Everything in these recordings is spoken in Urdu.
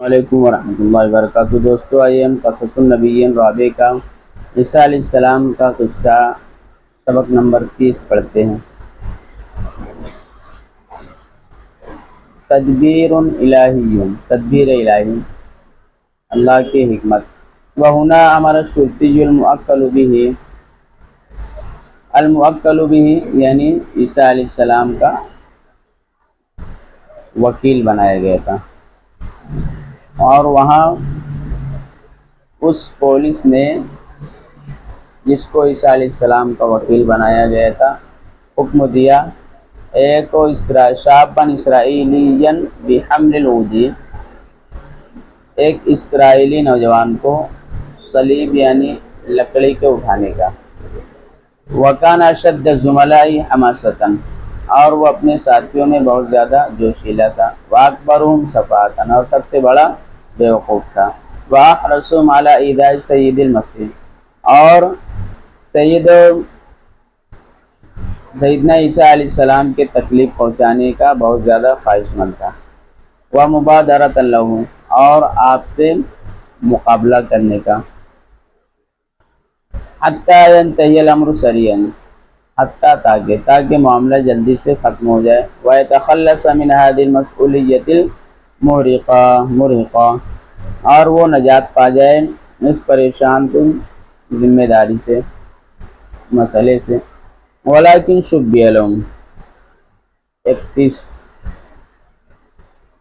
وعلیکم ورحمۃ اللہ وبرکاتہ۔ دوستو، آئیے ہم قصص النبیین رابع کا عیسیٰ علیہ السلام کا قصہ سبق نمبر 30 پڑھتے ہیں۔ تدبیر الہی، تدبیر الہی، اللہ کی حکمت۔ وہنا امر الشرطی الموکل بہ، الموکل بہ یعنی عیسیٰ علیہ السلام کا وکیل بنایا گیا تھا، اور وہاں اس پولیس نے جس کو عیسیٰ علیہ السلام کا وکیل بنایا گیا تھا حکم دیا ایک شابًا اسرائیلیًا بحمل العودی، ایک اسرائیلی نوجوان کو صلیب یعنی لکڑی کے اٹھانے کا۔ وکان اشد الزملاء حماسۃ، اور وہ اپنے ساتھیوں میں بہت زیادہ جوشیلا تھا۔ واکبرہم سفاہۃ، اور سب سے بڑا بیوقوف تھا۔ واحرصہم علی ایذاء سید المسیح، اور سیدنا عیسیٰ علیہ السلام کے تکلیف پہنچانے کا بہت زیادہ خواہش مند تھا۔ ومبادرۃ لہ، اور آپ سے مقابلہ کرنے کا۔ حتی ینتہی الامر سریعا، حتیٰ تاکہ معاملہ جلدی سے ختم ہو جائے۔ ویتخلص من ہذه المسؤولیۃ المرہقہ، اور وہ نجات پا جائے اس پریشان کن ذمہ داری سے، مسئلے سے۔ ولیکن شبیہ لہم، 31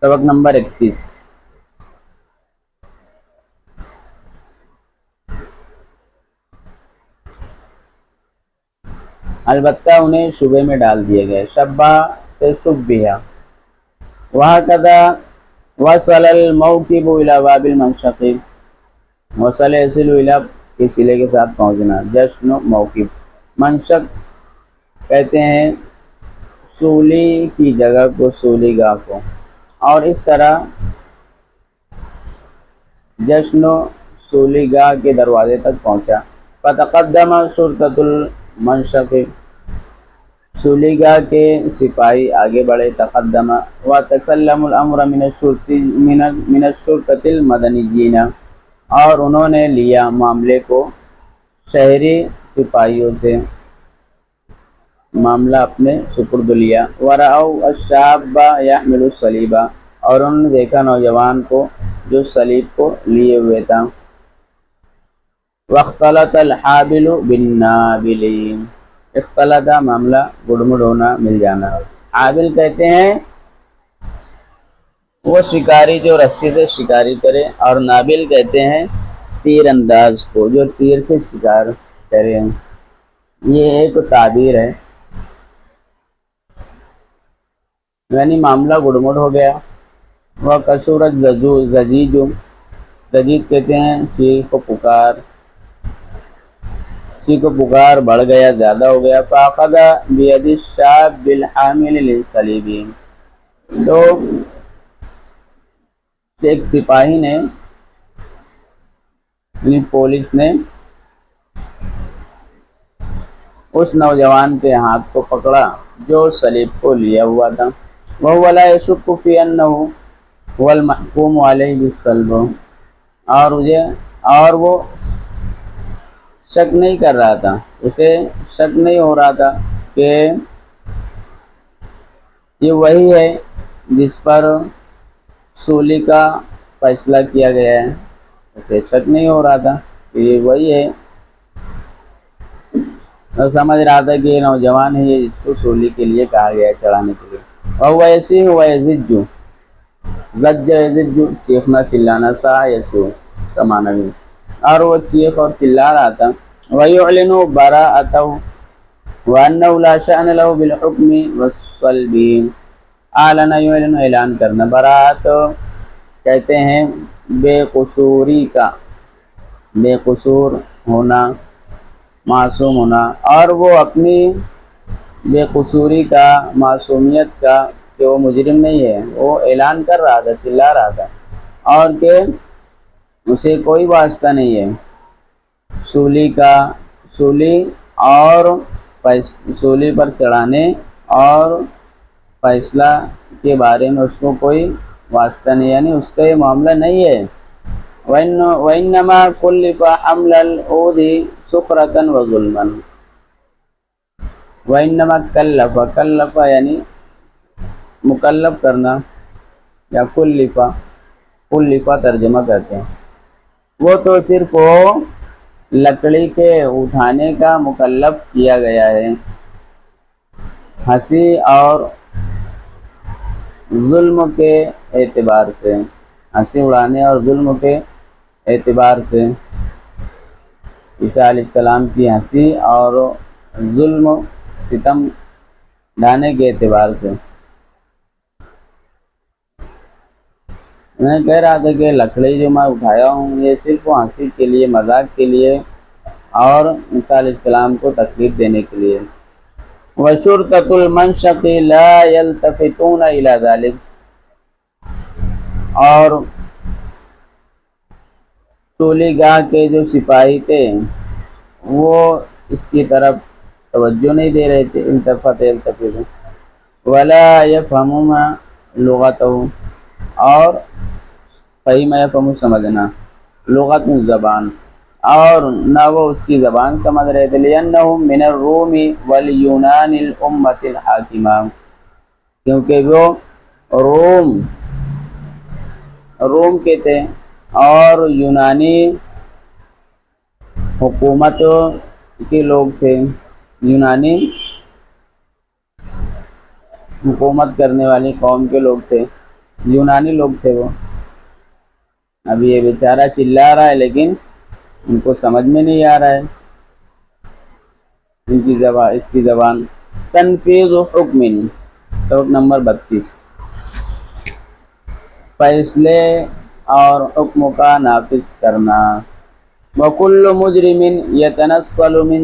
سبق نمبر 31۔ البتہ انہیں شبے میں ڈال دیے گئے۔ شبہ سے شبیہ۔ وہکذا وصل الموکب الی باب المنشق، وصل یصل الی کے صلے کے ساتھ پہنچنا، جشن و موکب۔ منشق کہتے ہیں صولی کی جگہ کو، صولی گاہ کو، اور اس طرح جشن و صولی گاہ کے دروازے تک پہنچا۔ فتقدم شرطۃ المنشق، صولی گاہ کے سپاہی آگے بڑھے۔ تقدم وتسلموا الامر من الشرطۃ المدنیین، اور انہوں نے لیا معاملے کو شہری سپاہیوں سے، معاملہ اپنے سپرد لیا۔ ورأوا الشاب يحمل الصلیب، اور انہوں نے دیکھا نوجوان کو جو صلیب کو لیے ہوئے تھا۔ واختلط الحابل بالنابل، اختلط معاملہ گڑمڑ ہونا، مل جانا۔ حابل کہتے ہیں وہ شکاری جو رسی سے شکاری کرے، اور نابل کہتے ہیں تیر انداز کو جو تیر سے شکار کرے۔ یہ ایک تعبیر ہے، یعنی معاملہ گڑمڑ ہو گیا۔ وکثر الضجیج، ضجیج کہتے ہیں چیخ و پکار، چیخ و پکار بڑھ گیا، زیادہ ہو گیا۔ فاخذ بید الشاب الحامل للصلیب، تو ایک سپاہی نے، یعنی پولیس نے اس نوجوان کے ہاتھ کو پکڑا جو صلیب کو لیا ہوا تھا۔ وهو لا يشك في انه هو المحكوم عليه بالصلب، اور وہ شک نہیں کر رہا تھا، اسے شک نہیں ہو رہا تھا کہ یہ وہی ہے جس پر صولی کا فیصلہ کیا گیا ہے، اسے شک نہیں ہو رہا تھا کہ یہ وہی ہے، اور سمجھ رہا تھا کہ یہ نوجوان ہے، یہ جس کو صولی کے لیے کہا گیا ہے، چڑھانے کے لیے۔ وهو يصيح ويزج، زج یزج چیخنا چلانا، سا یسو کا معنی بھی، اور وہ چیخ اور چلا رہا تھا۔ ويعلن براءته وانه لا شأن له بالحكم والصلب، اعلن يعلن اعلان کرنا، براءت کہتے ہیں بے قصوری کا، بے قصور ہونا، معصوم ہونا، اور وہ اپنی بے قصوری کا، معصومیت کا، کہ وہ مجرم نہیں ہے، وہ اعلان کر رہا تھا، چلا رہا تھا، اور کہ اسے کوئی واسطہ نہیں ہے صولی کا، صولی اور صولی پر چڑھانے اور فیصلہ کے بارے میں اس کو کوئی واسطہ نہیں، یعنی اس کا یہ معاملہ نہیں ہے۔ وَإِنَّمَا كُلِّفَ حَمْلَ الْعُودِ سُخْرَةً وَظُلْمًا۔ وَإِنَّمَا کلف یعنی مکلف کرنا، یا کلفہ ترجمہ کرتے ہیں، وہ تو صرف وہ لکڑی کے اٹھانے کا مکلف کیا گیا ہے، ہنسی اور ظلم کے اعتبار سے، ہنسی اڑانے اور ظلم کے اعتبار سے، عیسیٰ علیہ السلام کی ہنسی اور ظلم ستم ڈھانے کے اعتبار سے۔ میں کہہ رہا تھا کہ لکڑی جو میں اٹھایا ہوں یہ صرف ہنسی کے لیے، مذاق کے لیے اور عیسیٰ علیہ السلام کو تکلیف دینے کے لیے۔ وَشُرْطَةُ الْمَنْشَقِ لَا يَلْتَفِتُونَ إِلَى ذَلِكَ، اور صولی گاہ کے جو سپاہی تھے وہ اس کی طرف توجہ نہیں دے رہے تھے، التفت وَلَا يَفْهَمُونَ لُغَتَهُ، اور فہم یفہم سمجھنا، لغت زبان، اور نہ وہ اس کی زبان سمجھ رہے تھے، لِأَنَّهُمْ مِنَ الرُّومِ وَالْيُونَانِ الْأُمَّةِ الْحَاكِمَةِ، کیونکہ وہ روم کے تھے اور یونانی حکومت کے لوگ تھے، یونانی حکومت کرنے والی قوم کے لوگ تھے، یونانی لوگ تھے وہ۔ اب یہ بیچارہ چلا رہا ہے لیکن ان کو سمجھ میں نہیں آ رہا ہے اس کی زبان۔ تنفیذ حکم، سبق نمبر 32، فیصلے اور حکم کا نافذ کرنا۔ وَكُلُّ مُجْرِمٍ يَتَنَصَّلُ مِنْ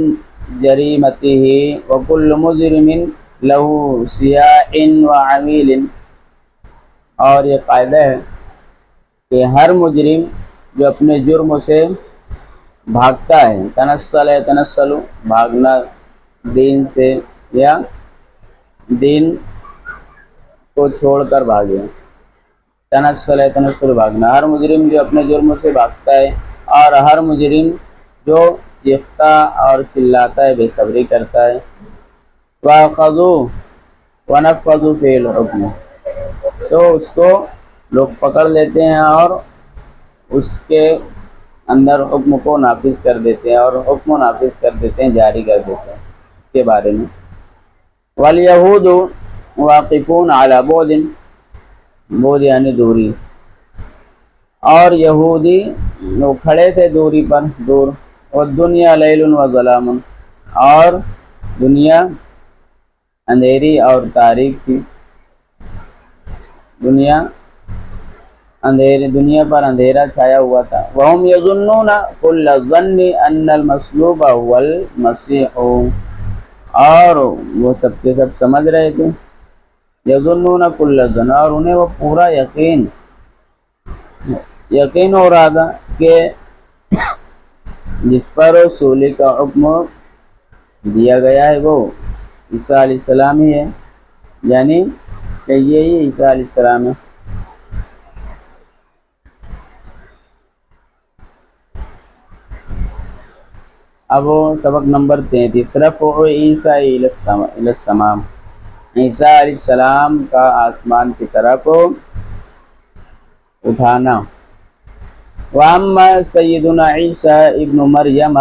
جَرِيمَتِهِ وَكُلُّ مُجْرِمٍ لَهُ سِيَاحٍ وَعَمِيلٍ، اور یہ قاعدہ ہے کہ ہر مجرم جو اپنے جرم سے بھاگتا ہے، تنصل بھاگنا دین سے، یا دین کو چھوڑ کر بھاگے، تنصل بھاگنا، ہر مجرم جو اپنے جرم سے بھاگتا ہے، اور ہر مجرم جو چیختا اور چلاتا ہے، بے صبری کرتا ہے، وَأَخَذُوا وَنَفَّذُوا فِيهِ الْحُكْمَ، تو اس کو لوگ پکڑ لیتے ہیں اور اس کے اندر حکم کو نافذ کر دیتے ہیں، اور حکم و نافذ کر دیتے ہیں، جاری کر دیتے ہیں اس کے بارے میں۔ وَالْيَهُودُ وَاقِفُونَ عَلَى بُعْدٍ، بعد یعنی دوری، اور یہودی وہ کھڑے تھے دوری پر، دور۔ وَالدُّنْيَا لَيْلٌ وَظَلَامٌ، اور دنیا اندھیری اور تاریک تھی، دنیا پر اندھیرا چھایا ہوا تھا۔ وَهُمْ يَظُنُّونَ كُلَّ الظَّنِّ أَنَّ الْمَصْلُوبَ هُوَ الْمَسِيحُ، اور وہ سب کے سب سمجھ رہے تھے، يَظُنُّونَ كُلَّ الظَّنِّ، اور انہیں وہ پورا یقین ہو رہا تھا کہ جس پر صلح کا حکم دیا گیا ہے وہ عیسیٰ علیہ السلام ہی ہے، یعنی کہ یہی عیسیٰ علیہ السلام ہے۔ اب سبق نمبر 33، رفع عیسیٰ الی السماء، عیسیٰ علیہ السلام کا آسمان کی طرف اٹھانا۔ وَأَمَّا سَيِّدُنَا عِيسَىٰ ابْنُ مَرْيَمَ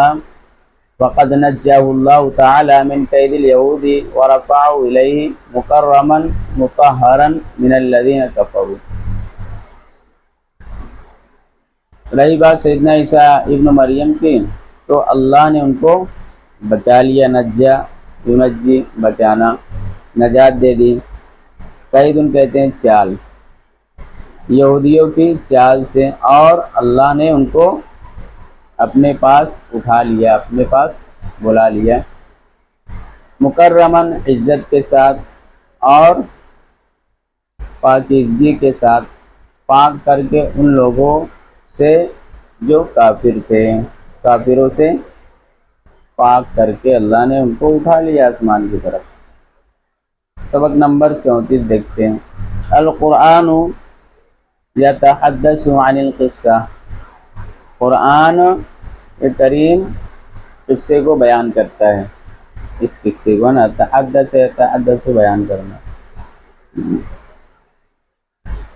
فَقَدْ نَجَّاهُ اللَّهُ تَعَالَىٰ مِنْ كَيْدِ الْيَهُودِ وَرَفَعَهُ إِلَيْهِ مُكَرَّمًا مُطَهَّرًا مِنَ الَّذِينَ كَفَرُوا۔ رہی بات سیدنا عیسیٰ ابن مریم کی، تو اللہ نے ان کو بچا لیا، ینجی بچانا، نجات دے دی۔ قیدن کہتے ہیں چال، یہودیوں کی چال سے، اور اللہ نے ان کو اپنے پاس اٹھا لیا، اپنے پاس بلا لیا، مکرمن عزت کے ساتھ اور پاکیزگی کے ساتھ، پاک کر کے ان لوگوں سے جو کافر تھے، کافروں سے پاک کر کے اللہ نے ان کو اٹھا لیا آسمان کی طرف۔ سبق نمبر 34 دیکھتے ہیں۔ القرآن یتحدث عن القصہ، قرآن کریم قصے کو بیان کرتا ہے، اس قصے کو نا تحدث یتحدث بیان کرنا۔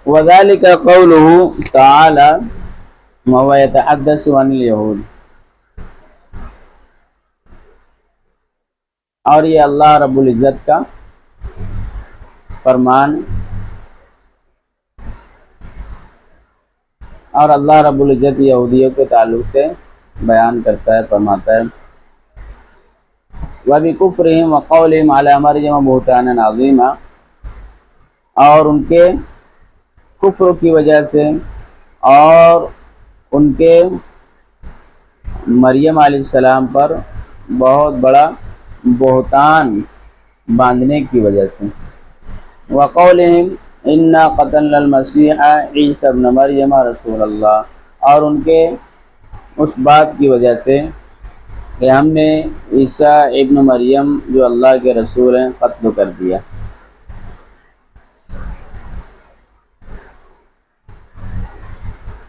وذلك قوله تعالی وهو يتحدث عن اليهود، اور یہ اللہ رب العزت کا فرمان، اور اللہ رب العزت یہودیوں کے تعلق سے بیان کرتا ہے، فرماتا ہے وَبِكُفْرِهِمْ وَقَوْلِهِمْ عَلَى مَرْيَمَ بُهْتَانًا عَظِيمًا، اور ان کے کفر کی وجہ سے اور ان کے مریم علیہ السلام پر بہت بڑا بہتان باندھنے کی وجہ سے، وَقَوْلِهِمْ اِنَّا قَتَلْنَا الْمَسِيحَ عِيسَى ابْنَ مَرْيَمَ رَسُولَ اللَّهِ، اور ان کے اس بات کی وجہ سے کہ ہم نے عیسیٰ ابن مریم جو اللہ کے رسول ہیں قتل کر دیا۔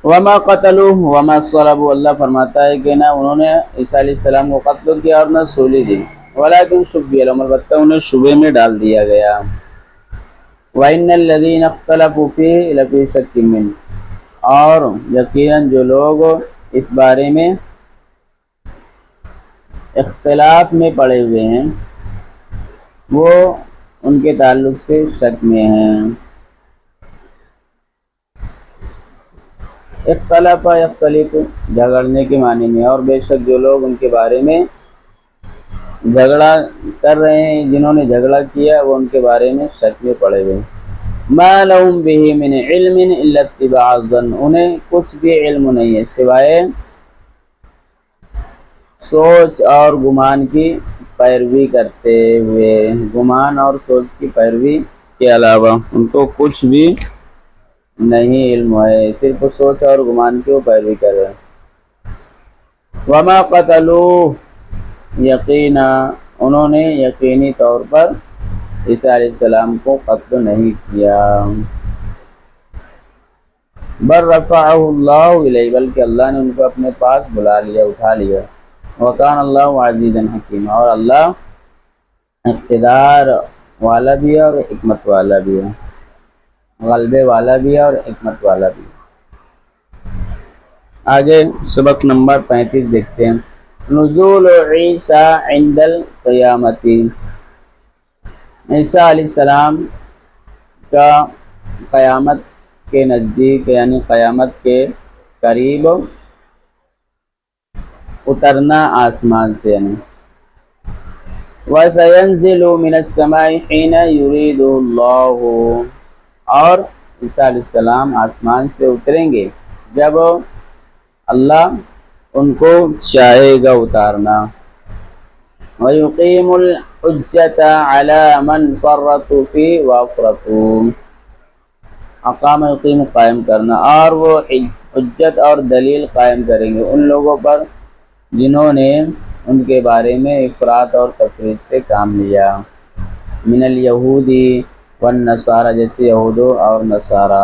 وما قتلوه وما صلبوا، اللہ فرماتا ہے کہ نہ انہوں نے عیسیٰ علیہ السلام کو قتل کیا اور نہ سولی دی، ولکن شبیہ لہم، البتہ انہیں شبے میں ڈال دیا گیا۔ وَإِنَّ الَّذِينَ اخْتَلَفُوا فِيهِ لَفِي شَكٍّ مِّنْهُ، اور یقیناً جو لوگ اس بارے میں اختلاف میں پڑے ہوئے ہیں وہ ان کے تعلق سے شک میں ہیں۔ اختلاف یختلف جھگڑنے کے معنی میں، اور بے شک جو لوگ ان کے بارے میں جھگڑا کر رہے ہیں، جنہوں نے جھگڑا کیا وہ ان کے بارے میں شک میں پڑے ہوئے ہیں۔ ما لهم به من علم الا اتباع الظن، انہیں کچھ بھی علم نہیں ہے سوائے سوچ اور گمان کی پیروی کرتے ہوئے، گمان اور سوچ کی پیروی کے علاوہ ان کو کچھ بھی نہیں علم ہے، صرف سوچ اور گمان کی وہ پیروی کر رہے ہیں۔ وما قتلوه، یقینا انہوں نے یقینی طور پر عیسیٰ علیہ السلام کو قتل نہیں کیا، بل رفعہ اللہ الیہ، بلکہ اللہ نے ان کو اپنے پاس بلا لیا، اٹھا لیا۔ وکان اللہ عزیزا حکیما، اور اللہ اقتدار والا بھی ہے اور حکمت والا بھی ہے، غلبے والا بھی ہے اور حکمت والا بھی ہے۔ آگے سبق نمبر 35 دیکھتے ہیں۔ نزول عیسیٰ عند القیامت، عیسیٰ علیہ السلام کا قیامت کے نزدیک یعنی قیامت کے قریب اترنا آسمان سے، یعنی وَسَيَنزِلُ مِنَ السَّمَاءِ حِينَ يُرِيدُهُ اللَّهُ، اور عیسیٰ علیہ السلام آسمان سے اتریں گے جب اللہ ان کو چاہے گا اتارنا۔ وَيُقِيمُ الْحُجَّةَ عَلَى مَنْ فَرَّطُوا فِيهِ وَأَفْرَطُوا، اقام یقین قائم کرنا، اور وہ حجت اور دلیل قائم کریں گے ان لوگوں پر جنہوں نے ان کے بارے میں افراط اور تفریط سے کام لیا، من الیہودی والنصارى، جیسے یہود اور نصارہ،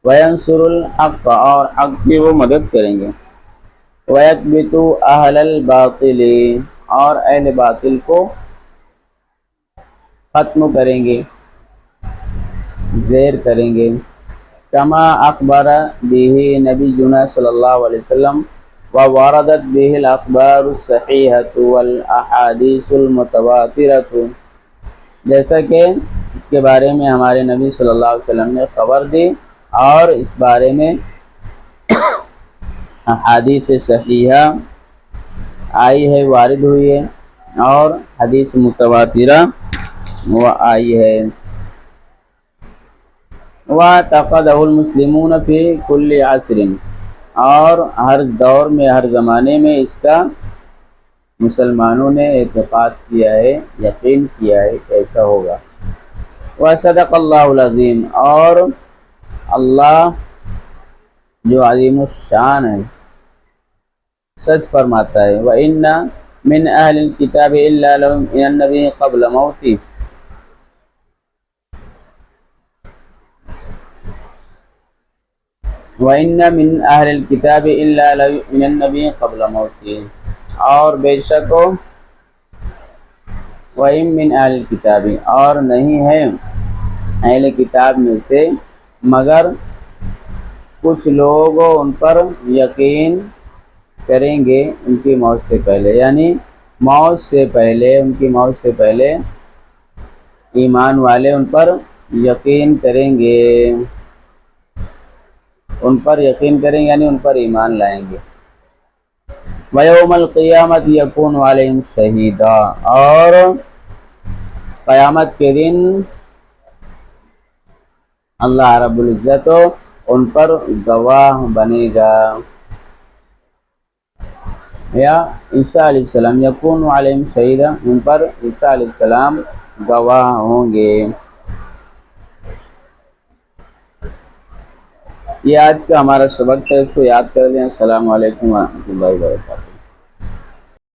وینصر الحق، اور حق کی وہ مدد کریں گے، ویکبت اہل الباطل، اور اہل باطل کو ختم کریں گے، زیر کریں گے، کما اخبر به نبینا صلی اللہ علیہ وسلم وواردت به الاخبار الصحیحۃ والاحادیث المتواترۃ، جیسا کہ اس کے بارے میں ہمارے نبی صلی اللہ علیہ وسلم نے خبر دی اور اس بارے میں احادیث صحیحہ آئی ہے، وارد ہوئی ہے، اور حدیث متواترہ وہ آئی ہے۔ وَاعْتَقَدَهُ الْمُسْلِمُونَ فِي كُلِّ عَصْرٍ، اور ہر دور میں ہر زمانے میں اس کا مسلمانوں نے اعتقاد کیا ہے، یقین کیا ہے کہ ایسا ہوگا۔ وَصَدَقَ اللَّهُ الْعَظِيمُ، اور اللہ جو عظیم الشان ہے سچ فرماتا ہے۔ وَإِنَّ مِنْ أَهْلِ الْكِتَابِ إِلَّا لَيُؤْمِنَنَّ بِهِ قَبْلَ مَوْتِهِ، وَإِنَّ مِنْ أَهْلِ الْكِتَابِ إِلَّا لَيُؤْمِنَنَّ بِهِ قَبْلَ مَوْتِهِ، اور بے شک وَإِنَّ مِنْ أَهْلِ الْكِتَابِ، اور نہیں ہے اہل کتاب میں سے مگر کچھ لوگ ان پر یقین کریں گے ان کی موت سے پہلے، یعنی موت سے پہلے، ان کی موت سے پہلے ایمان والے ان پر یقین کریں گے، ان پر یقین کریں گے یعنی ان پر ایمان لائیں گے۔ وَيَوْمَ الْقِيَامَةِ يَكُونُ عَلَيْهِمْ شَهِيدًا، اور قیامت کے دن اللہ رب العزت ان پر گواہ بنے گا، یا عیسیٰ علیہ السلام یکون علیہم شہیدا، ان پر عیسیٰ علیہ السلام گواہ ہوں گے۔ یہ آج کا ہمارا سبق ہے، اس کو یاد کر لیں۔ السلام علیکم ورحمۃ اللہ وبرکاتہ۔